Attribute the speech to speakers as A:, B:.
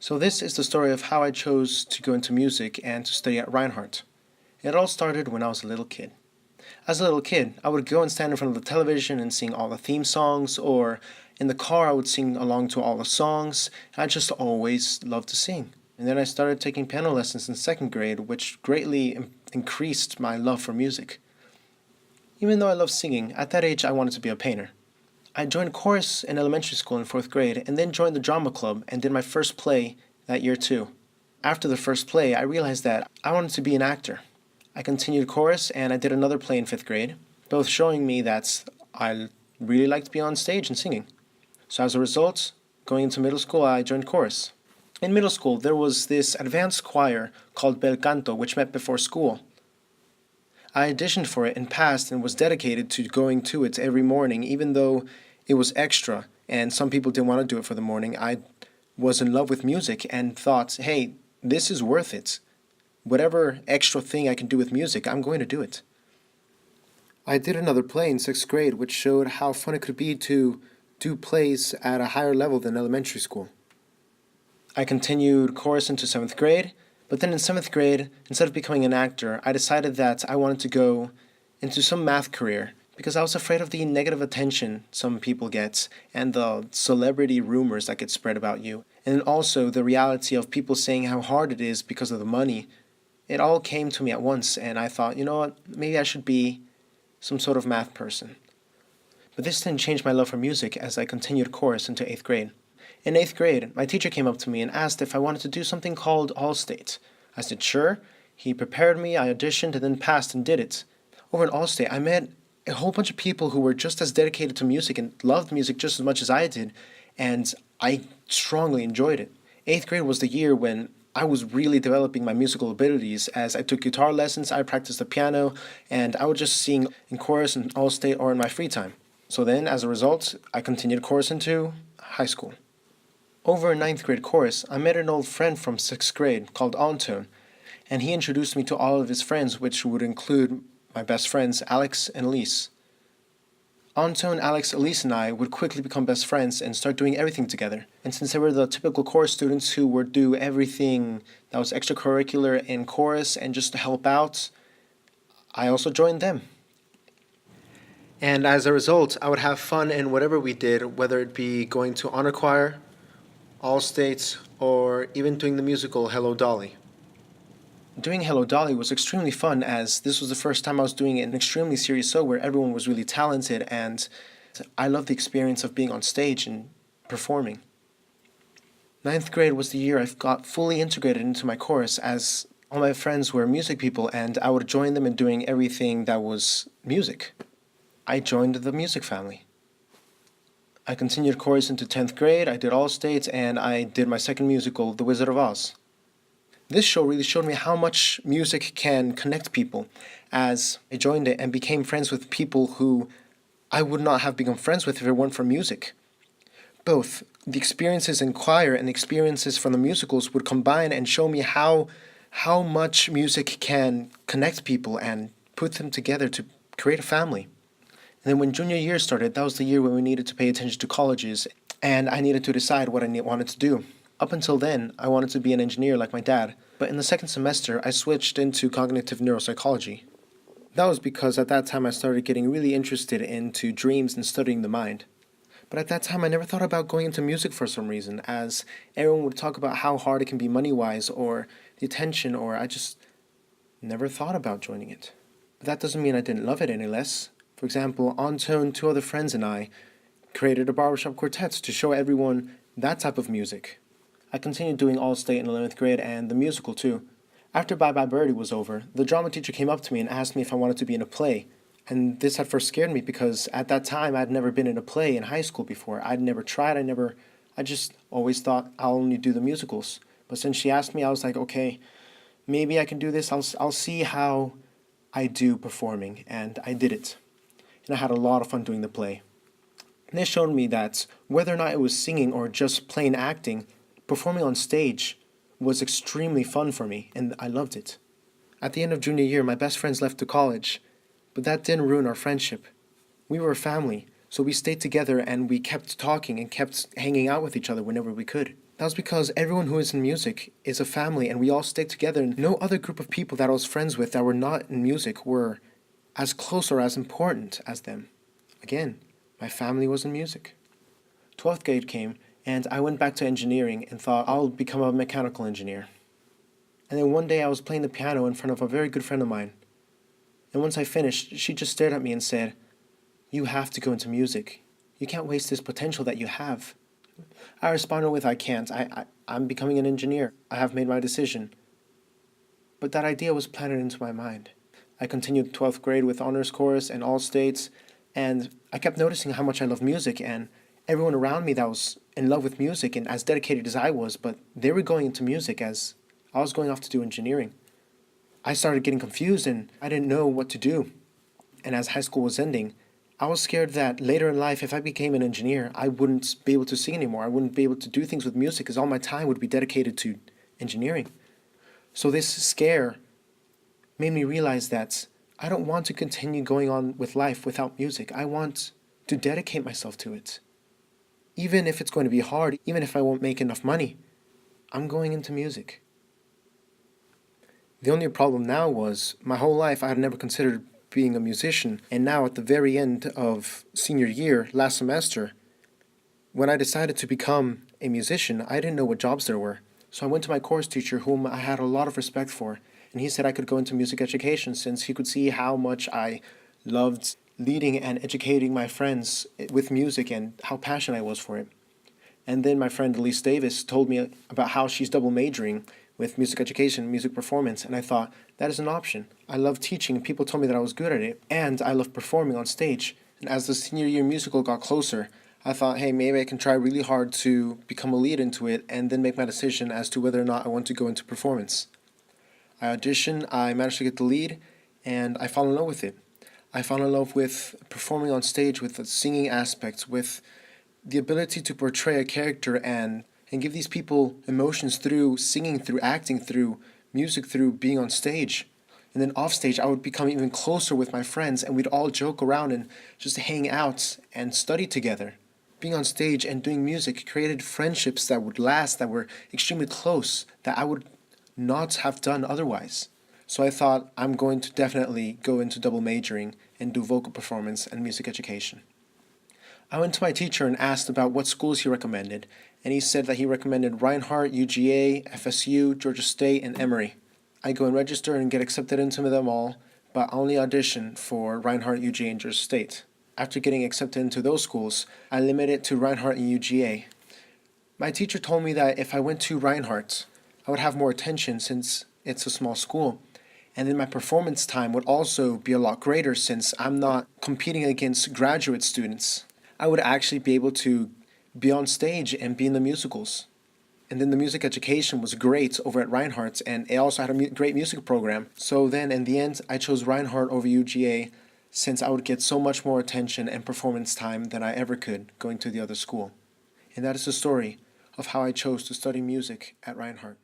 A: So this is the story of how I chose to go into music and to study at Reinhardt. It all started when I was a little kid. As a little kid, I would go and stand in front of the television and sing all the theme songs, or in the car I would sing along to all the songs. I just always loved to sing. And then I started taking piano lessons in second grade, which greatly increased my love for music. Even though I loved singing, at that age I wanted to be a painter. I joined chorus in elementary school in fourth grade and then joined the drama club and did my first play that year too. After the first play, I realized that I wanted to be an actor. I continued chorus and I did another play in fifth grade, both showing me that I really liked being on stage and singing. So as a result, going into middle school, I joined chorus. In middle school, there was this advanced choir called Bel Canto, which met before school. I auditioned for it and passed and was dedicated to going to it every morning, even though it was extra and some people didn't want to do it for the morning. I was in love with music and thought, hey, this is worth it. Whatever extra thing I can do with music, I'm going to do it. I did another play in sixth grade, which showed how fun it could be to do plays at a higher level than elementary school. I continued chorus into seventh grade, but then in seventh grade, instead of becoming an actor, I decided that I wanted to go into some math career because I was afraid of the negative attention some people get and the celebrity rumors that get spread about you, and also the reality of people saying how hard it is because of the money. It all came to me at once, and I thought, you know what, maybe I should be some sort of math person. But this didn't change my love for music as I continued chorus into eighth grade. In eighth grade, my teacher came up to me and asked if I wanted to do something called All-State. I said, sure. He prepared me, I auditioned, and then passed and did it. Over in All-State, I met a whole bunch of people who were just as dedicated to music and loved music just as much as I did, and I strongly enjoyed it. Eighth grade was the year when I was really developing my musical abilities as I took guitar lessons, I practiced the piano, and I would just sing in chorus in All-State or in my free time. So then, as a result, I continued chorus into high school. Over in ninth grade chorus, I met an old friend from sixth grade called Anton, and he introduced me to all of his friends, which would include my best friends Alex and Elise. Anton, Alex, Elise, and I would quickly become best friends and start doing everything together. And since they were the typical chorus students who would do everything that was extracurricular in chorus and just to help out, I also joined them. And as a result, I would have fun in whatever we did, whether it be going to honor choir, all states, or even doing the musical Hello Dolly. Doing Hello Dolly was extremely fun as this was the first time I was doing an extremely serious show where everyone was really talented, and I loved the experience of being on stage and performing. Ninth grade was the year I got fully integrated into my chorus as all my friends were music people and I would join them in doing everything that was music. I joined the music family. I continued chorus into 10th grade, I did all states, and I did my second musical, The Wizard of Oz. This show really showed me how much music can connect people, as I joined it and became friends with people who I would not have become friends with if it weren't for music. Both the experiences in choir and the experiences from the musicals would combine and show me how much music can connect people and put them together to create a family. And then when junior year started, that was the year when we needed to pay attention to colleges, and I needed to decide what I wanted to do. Up until then, I wanted to be an engineer like my dad, but in the second semester, I switched into cognitive neuropsychology. That was because at that time I started getting really interested into dreams and studying the mind. But at that time, I never thought about going into music for some reason, as everyone would talk about how hard it can be money-wise, or the attention, or I just never thought about joining it. But that doesn't mean I didn't love it any less. For example, Anton, two other friends, and I created a barbershop quartet to show everyone that type of music. I continued doing All-State in 11th grade and the musical too. After Bye Bye Birdie was over, the drama teacher came up to me and asked me if I wanted to be in a play. And this at first scared me because at that time I'd never been in a play in high school before. I'd never tried, I just always thought I'll only do the musicals. But since she asked me, I was like, okay, maybe I can do this. I'll see how I do performing, and I did it. And I had a lot of fun doing the play. And this showed me that whether or not it was singing or just plain acting, performing on stage was extremely fun for me, and I loved it. At the end of junior year, my best friends left to college, but that didn't ruin our friendship. We were a family, so we stayed together and we kept talking and kept hanging out with each other whenever we could. That was because everyone who is in music is a family and we all stick together. And no other group of people that I was friends with that were not in music were as close or as important as them. Again, my family was in music. 12th grade came and I went back to engineering and thought I'll become a mechanical engineer. And then one day I was playing the piano in front of a very good friend of mine. And once I finished, she just stared at me and said, "You have to go into music. You can't waste this potential that you have." I responded with, "I can't. I'm becoming an engineer. I have made my decision." But that idea was planted into my mind. I continued 12th grade with honors chorus and all states, and I kept noticing how much I love music, and everyone around me that was in love with music and as dedicated as I was, but they were going into music as I was going off to do engineering. I started getting confused and I didn't know what to do. And as high school was ending, I was scared that later in life, if I became an engineer, I wouldn't be able to sing anymore. I wouldn't be able to do things with music because all my time would be dedicated to engineering. So this scare made me realize that I don't want to continue going on with life without music. I want to dedicate myself to it. Even if it's going to be hard, even if I won't make enough money, I'm going into music. The only problem now was my whole life I had never considered being a musician, and now at the very end of senior year, last semester, when I decided to become a musician, I didn't know what jobs there were. So I went to my course teacher, whom I had a lot of respect for, and he said I could go into music education since he could see how much I loved leading and educating my friends with music and how passionate I was for it. And then my friend Elise Davis told me about how she's double majoring with music education and music performance, and I thought, that is an option. I love teaching, and people told me that I was good at it, and I love performing on stage. And as the senior year musical got closer, I thought, hey, maybe I can try really hard to become a lead into it and then make my decision as to whether or not I want to go into performance. I auditioned, I managed to get the lead, and I fell in love with it. I fell in love with performing on stage, with the singing aspects, with the ability to portray a character and give these people emotions through singing, through acting, through music, through being on stage. And then off stage, I would become even closer with my friends, and we'd all joke around and just hang out and study together. Being on stage and doing music created friendships that would last, that were extremely close, that I would not have done otherwise. So I thought, I'm going to definitely go into double majoring and do vocal performance and music education. I went to my teacher and asked about what schools he recommended, and he said that he recommended Reinhardt, UGA, FSU, Georgia State, and Emory. I go and register and get accepted into them all, but only audition for Reinhardt, UGA, and Georgia State. After getting accepted into those schools, I limited it to Reinhardt and UGA. My teacher told me that if I went to Reinhardt, I would have more attention since it's a small school, and then my performance time would also be a lot greater since I'm not competing against graduate students. I would actually be able to be on stage and be in the musicals. And then the music education was great over at Reinhardt, and it also had a great music program. So then in the end, I chose Reinhardt over UGA since I would get so much more attention and performance time than I ever could going to the other school. And that is the story of how I chose to study music at Reinhardt.